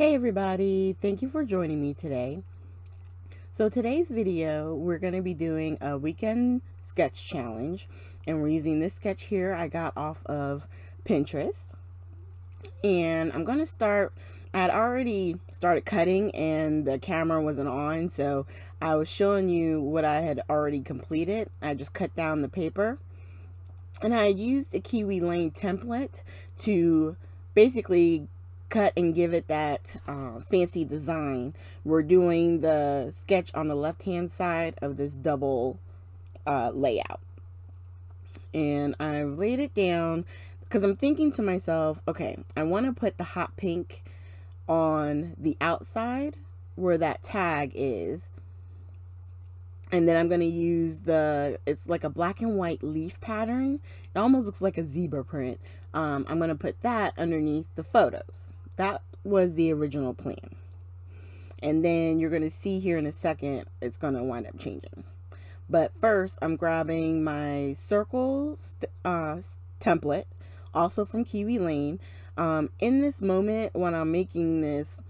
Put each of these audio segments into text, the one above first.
Hey everybody, thank you for joining me today. So today's video, we're going to be doing a weekend sketch challenge, and we're using this sketch here I got off of Pinterest. And I'm going to start, I had already started cutting and the camera wasn't on, so I was showing you what I had already completed. I just cut down the paper, and I used a Kiwi Lane template to basically cut and give it that fancy design. We're doing the sketch on the left hand side of this double layout, and I've laid it down because I'm thinking to myself, okay, I want to put the hot pink on the outside where that tag is, and then I'm going to use it's like a black and white leaf pattern. It almost looks like a zebra print. I'm going to put that underneath the photos. That was the original plan. And then you're going to see here in a second, it's going to wind up changing. But first, I'm grabbing my circle template, also from Kiwi Lane. In this moment, when I'm making this,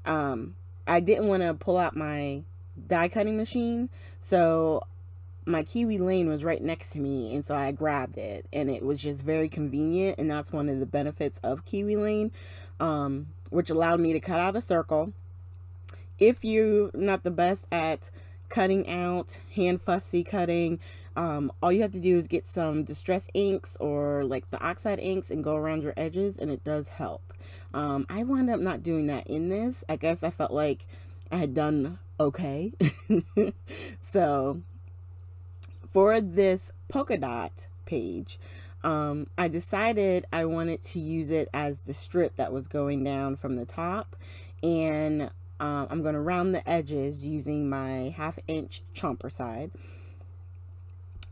I didn't want to pull out my die cutting machine, so my Kiwi Lane was right next to me, and so I grabbed it, and it was just very convenient. And that's one of the benefits of Kiwi Lane, which allowed me to cut out a circle. If you're not the best at cutting out, hand fussy cutting, all you have to do is get some distress inks or like the oxide inks and go around your edges, and it does help. I wound up not doing that in this. I guess I felt like I had done okay. So for this polka dot page, I decided I wanted to use it as the strip that was going down from the top, and I'm going to round the edges using my 1/2 inch chomper side.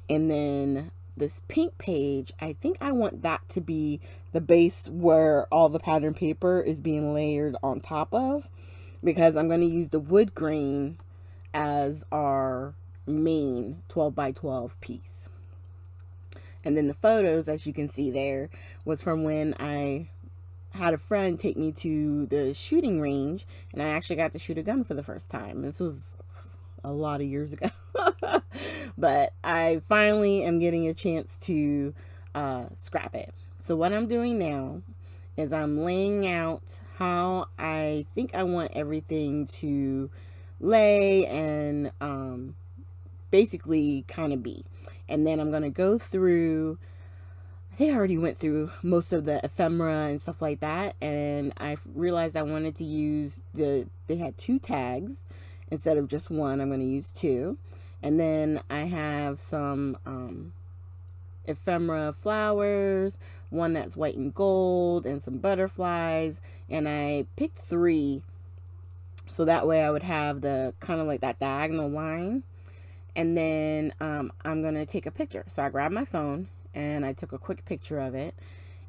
And then this pink page, I think I want that to be the base where all the pattern paper is being layered on top of, because I'm going to use the wood grain as our main 12 by 12 piece. And then the photos, as you can see there, was from when I had a friend take me to the shooting range, and I actually got to shoot a gun for the first time. This was a lot of years ago. But I finally am getting a chance to scrap it. So what I'm doing now is I'm laying out how I think I want everything to lay and basically kind of be. And then I'm going to go through, I think I already went through most of the ephemera and stuff like that, and I realized I wanted to use they had 2 tags instead of just one. I'm going to use 2. And then I have some ephemera flowers, one that's white and gold, and some butterflies, and I picked 3 so that way I would have the kind of like that diagonal line. And then I'm going to take a picture. So I grabbed my phone and I took a quick picture of it,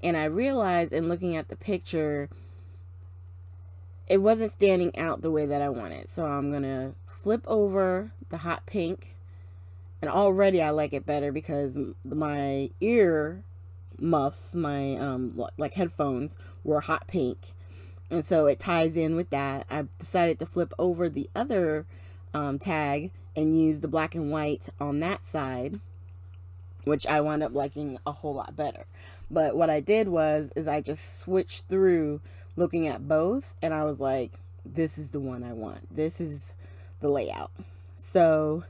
and I realized in looking at the picture it wasn't standing out the way that I wanted. So I'm going to flip over the hot pink, and already I like it better because my ear muffs, my like headphones, were hot pink, and so it ties in with that. I decided to flip over the other tag and use the black and white on that side, which I wound up liking a whole lot better. But what I did is I just switched through looking at both, and I was like, this is the one I want. This is the layout. So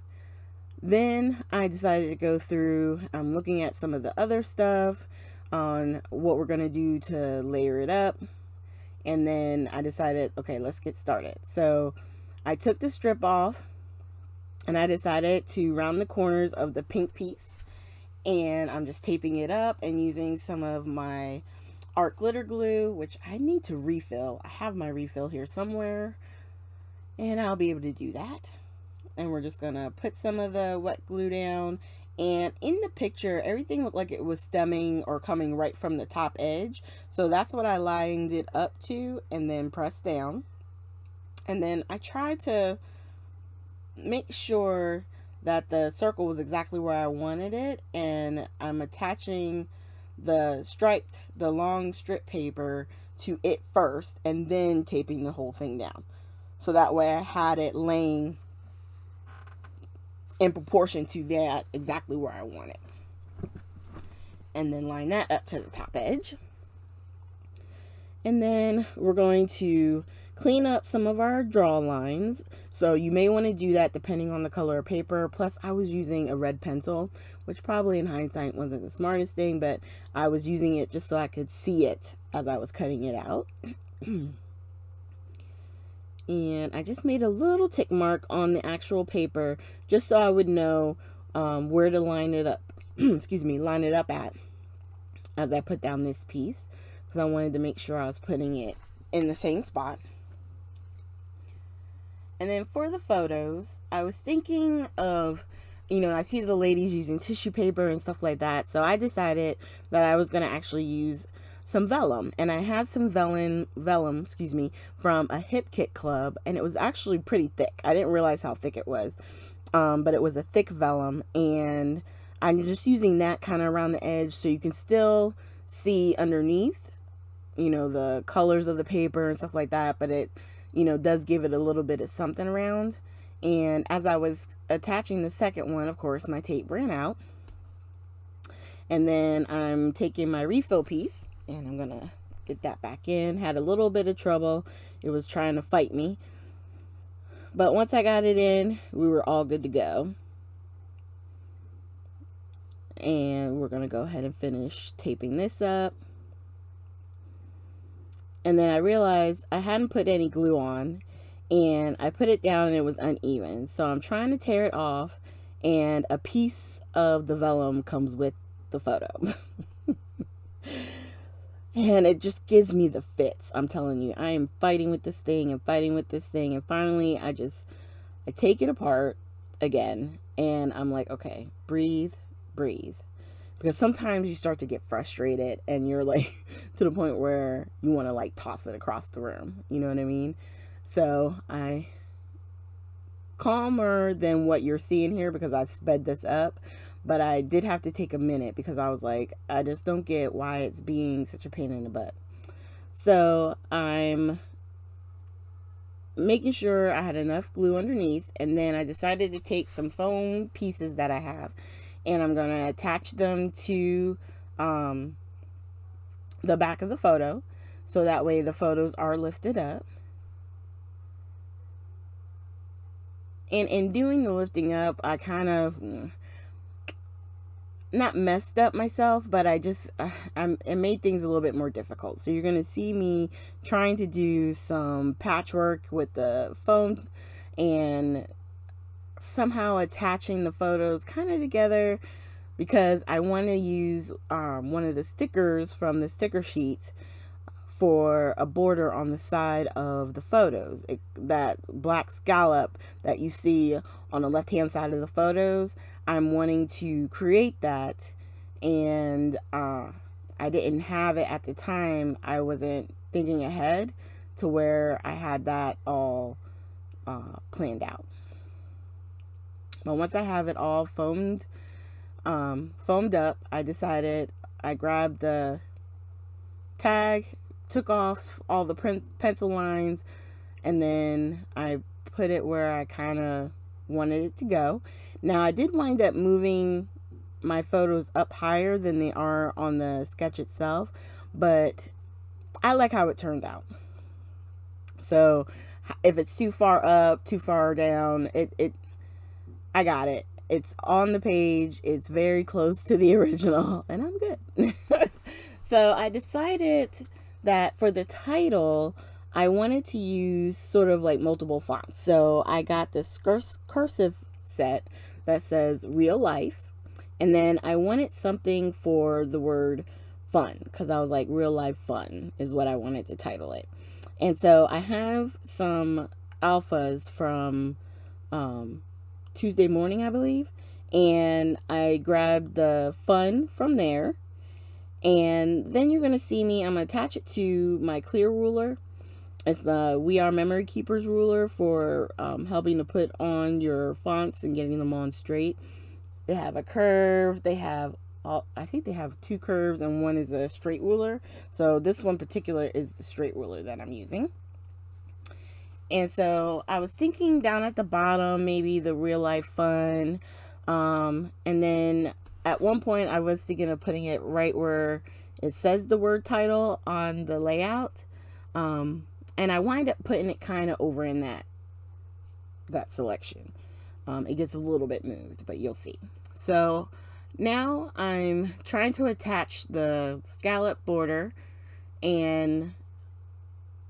then I decided to go through, I'm looking at some of the other stuff on what we're going to do to layer it up. And then I decided, okay, let's get started. So I took the strip off, and I decided to round the corners of the pink piece, and I'm just taping it up and using some of my art glitter glue, which I need to refill. I have my refill here somewhere, and I'll be able to do that. And we're just gonna put some of the wet glue down, and in the picture everything looked like it was stemming or coming right from the top edge, so that's what I lined it up to and then pressed down. And then I tried to make sure that the circle was exactly where I wanted it, and I'm attaching the long strip paper to it first and then taping the whole thing down. So that way I had it laying in proportion to that exactly where I want it. And then line that up to the top edge. And then we're going to clean up some of our draw lines. So you may want to do that depending on the color of paper. Plus I was using a red pencil, which probably in hindsight wasn't the smartest thing, but I was using it just so I could see it as I was cutting it out. And I just made a little tick mark on the actual paper just so I would know where to line it up. Excuse me, line it up at as I put down this piece, because I wanted to make sure I was putting it in the same spot. And then for the photos, I was thinking of, you know, I see the ladies using tissue paper and stuff like that, so I decided that I was going to actually use some vellum. And I had some vellum, excuse me, from a Hip Kit Club, and it was actually pretty thick. I didn't realize how thick it was, but it was a thick vellum, and I'm just using that kind of around the edge so you can still see underneath, you know, the colors of the paper and stuff like that, but it, you know, does give it a little bit of something around. And as I was attaching the second one, of course, my tape ran out. And then I'm taking my refill piece and I'm gonna get that back in. Had a little bit of trouble. It was trying to fight me. But once I got it in, we were all good to go. And we're gonna go ahead and finish taping this up. And then I realized I hadn't put any glue on, and I put it down and it was uneven. So I'm trying to tear it off, and a piece of the vellum comes with the photo. And it just gives me the fits. I'm telling you, I am fighting with this thing and fighting with this thing. And finally, I take it apart again, and I'm like, okay, breathe. Because sometimes you start to get frustrated and you're like to the point where you want to like toss it across the room. You know what I mean? So I calmer than what you're seeing here because I've sped this up, but I did have to take a minute because I was like, I just don't get why it's being such a pain in the butt. So I'm making sure I had enough glue underneath, and then I decided to take some foam pieces that I have, and I'm going to attach them to the back of the photo, so that way the photos are lifted up. And in doing the lifting up, I kind of not messed up myself, but it made things a little bit more difficult. So you're going to see me trying to do some patchwork with the foam and somehow attaching the photos kind of together, because I want to use one of the stickers from the sticker sheets for a border on the side of the photos. That black scallop that you see on the left hand side of the photos, I'm wanting to create that, and I didn't have it at the time. I wasn't thinking ahead to where I had that all planned out. But once I have it all foamed up, I grabbed the tag, took off all the pencil lines, and then I put it where I kind of wanted it to go. Now, I did wind up moving my photos up higher than they are on the sketch itself, but I like how it turned out. So if it's too far up, too far down, I got it. It's on the page. It's very close to the original, and I'm good. So I decided that for the title, I wanted to use sort of like multiple fonts. So I got this cursive set that says real life. And then I wanted something for the word fun, because I was like, real life fun is what I wanted to title it. And so I have some alphas from Tuesday morning, I believe, and I grabbed the fun from there. And then you're going to see me, I'm going to attach it to my clear ruler. It's the We Are Memory Keepers ruler for helping to put on your fonts and getting them on straight. They have a curve, they have I think they have 2 curves and one is a straight ruler. So this one particular is the straight ruler that I'm using. And so I was thinking down at the bottom, maybe the real life fun. And then at one point I was thinking of putting it right where it says the word title on the layout. And I wind up putting it kind of over in that selection. It gets a little bit moved, but you'll see. So now I'm trying to attach the scallop border and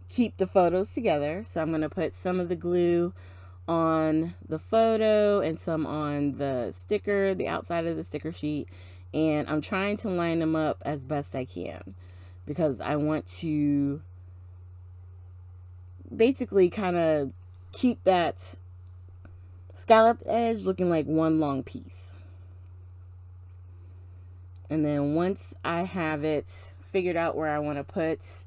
keep the photos together. So I'm going to put some of the glue on the photo and some on the sticker, the outside of the sticker sheet. And I'm trying to line them up as best I can because I want to basically kind of keep that scalloped edge looking like one long piece. And then once I have it figured out where I want to put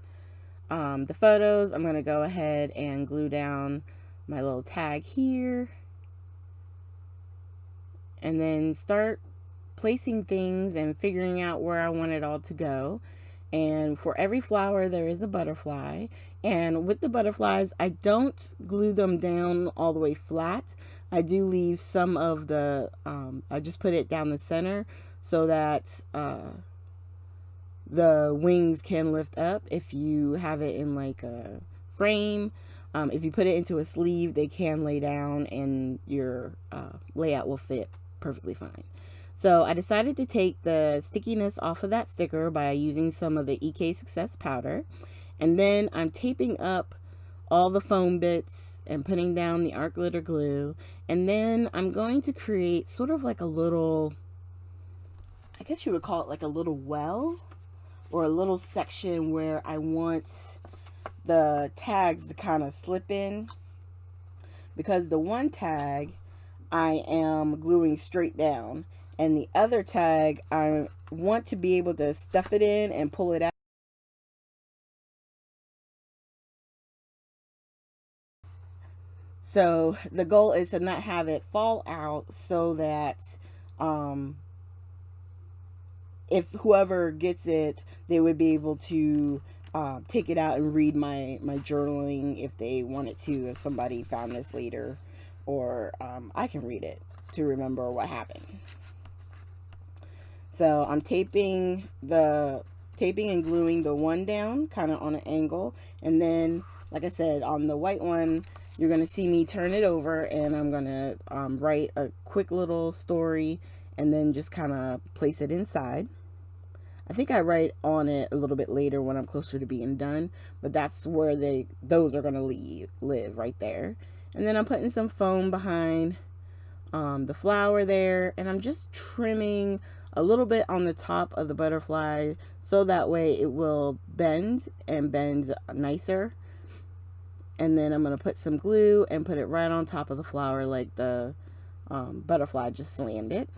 the photos, I'm going to go ahead and glue down my little tag here and then start placing things and figuring out where I want it all to go. And for every flower there is a butterfly, and with the butterflies I don't glue them down all the way flat. I do leave some of the I just put it down the center so that the wings can lift up. If you have it in like a frame, if you put it into a sleeve, they can lay down and your layout will fit perfectly fine. So I decided to take the stickiness off of that sticker by using some of the EK Success powder. And then I'm taping up all the foam bits and putting down the art glitter glue. And then I'm going to create sort of like a little, I guess you would call it like a little well, or a little section where I want the tags to kind of slip in, because the one tag I am gluing straight down and the other tag I want to be able to stuff it in and pull it out. So the goal is to not have it fall out, so that if whoever gets it, they would be able to take it out and read my journaling if they wanted to, if somebody found this later, or I can read it to remember what happened. So I'm taping and gluing the one down kind of on an angle, and then like I said, on the white one you're going to see me turn it over, and I'm going to write a quick little story and then just kind of place it inside. I think I write on it a little bit later when I'm closer to being done, but that's where those are going to live right there. And then I'm putting some foam behind the flower there, and I'm just trimming a little bit on the top of the butterfly so that way it will bend and bend nicer. And then I'm going to put some glue and put it right on top of the flower like the butterfly just landed.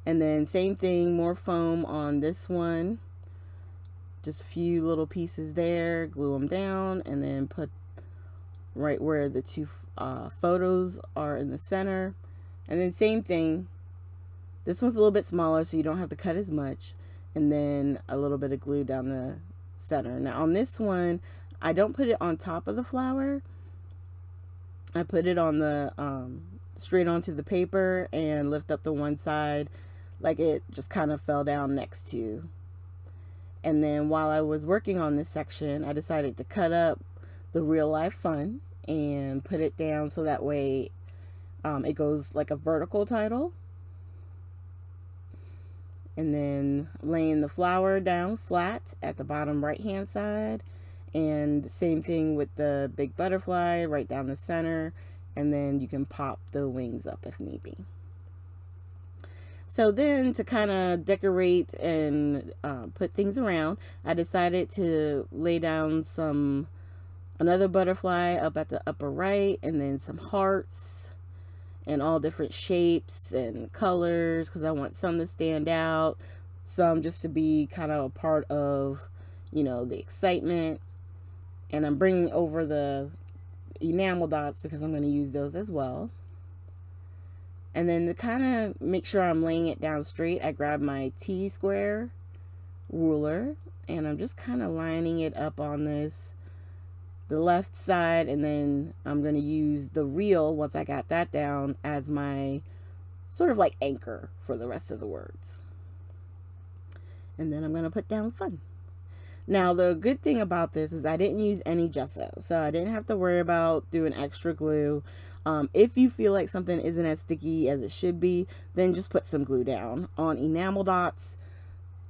And then same thing, more foam on this one. Just a few little pieces there, glue them down, and then put right where the two photos are in the center. And then same thing. This one's a little bit smaller, so you don't have to cut as much. And then a little bit of glue down the center. Now on this one, I don't put it on top of the flower. I put it on the straight onto the paper and lift up the one side like it just kind of fell down next to. And then while I was working on this section, I decided to cut up the real life fun and put it down so that way it goes like a vertical title. And then laying the flower down flat at the bottom right hand side, and same thing with the big butterfly right down the center, and then you can pop the wings up if need be. So then to kind of decorate and put things around, I decided to lay down another butterfly up at the upper right, and then some hearts and all different shapes and colors, because I want some to stand out, some just to be kind of a part of, you know, the excitement. And I'm bringing over the enamel dots because I'm going to use those as well. And then to kind of make sure I'm laying it down straight, I grab my T-square ruler and I'm just kind of lining it up on the left side, and then I'm going to use the real, once I got that down, as my sort of like anchor for the rest of the words. And then I'm going to put down fun. Now, the good thing about this is I didn't use any gesso, so I didn't have to worry about doing extra glue. If you feel like something isn't as sticky as it should be, then just put some glue down. On enamel dots,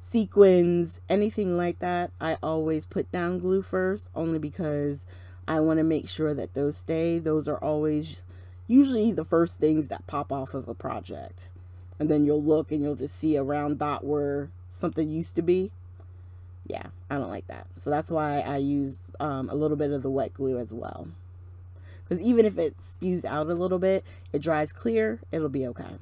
sequins, anything like that, I always put down glue first, only because I want to make sure that those stay. Those are always usually the first things that pop off of a project. And then you'll look and you'll just see a round dot where something used to be. Yeah, I don't like that. So that's why I use a little bit of the wet glue as well. Because even if it spews out a little bit, it dries clear, it'll be okay.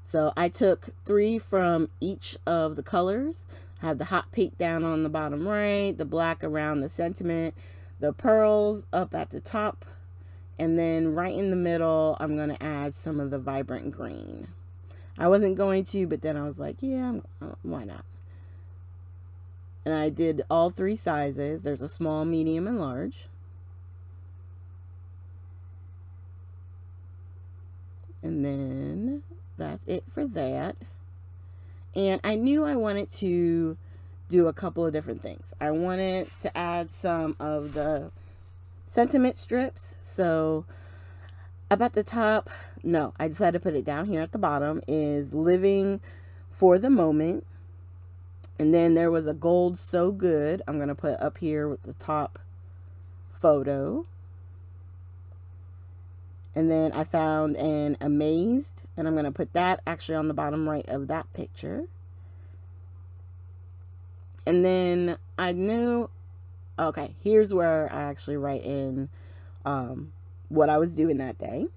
So I took 3 from each of the colors. I have the hot pink down on the bottom right, the black around the sentiment, the pearls up at the top, and then right in the middle, I'm going to add some of the vibrant green. I wasn't going to, but then I was like, yeah, why not? And I did all 3 sizes. There's a small, medium, and large. And then that's it for that. And I knew I wanted to do a couple of different things. I wanted to add some of the sentiment strips. So up at the top, no, I decided to put it down here at the bottom, is living for the moment. And then there was a gold so good. I'm going to put up here with the top photo. And then I found an amazed, and I'm going to put that actually on the bottom right of that picture. And then I knew, okay, here's where I actually write in what I was doing that day.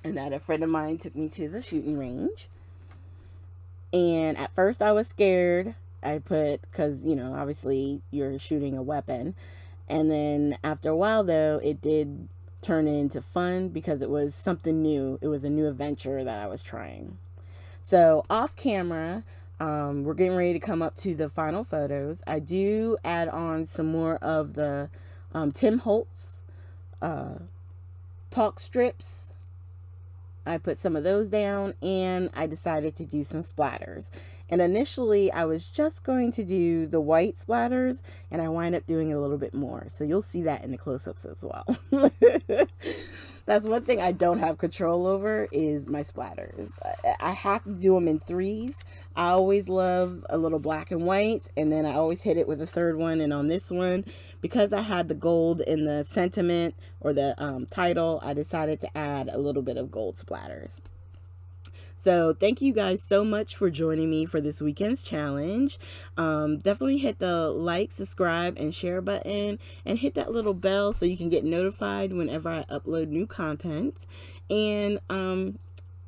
And that a friend of mine took me to the shooting range. And at first I was scared. I put, because, you know, obviously you're shooting a weapon. And then after a while, though, it did turn into fun because it was something new. It was a new adventure that I was trying. So off camera, we're getting ready to come up to the final photos. I do add on some more of the Tim Holtz talk strips. I put some of those down, and I decided to do some splatters. And initially I was just going to do the white splatters, and I wind up doing a little bit more. So you'll see that in the close-ups as well. That's one thing I don't have control over, is my splatters. I have to do them in 3s. I always love a little black and white, and then I always hit it with a 3rd one. And on this one, because I had the gold in the sentiment or the title, I decided to add a little bit of gold splatters. So thank you guys so much for joining me for this weekend's challenge. Definitely hit the like, subscribe, and share button, and hit that little bell so you can get notified whenever I upload new content. And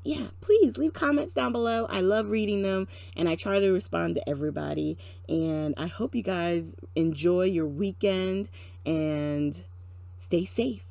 yeah, please leave comments down below. I love reading them, and I try to respond to everybody. And I hope you guys enjoy your weekend and stay safe.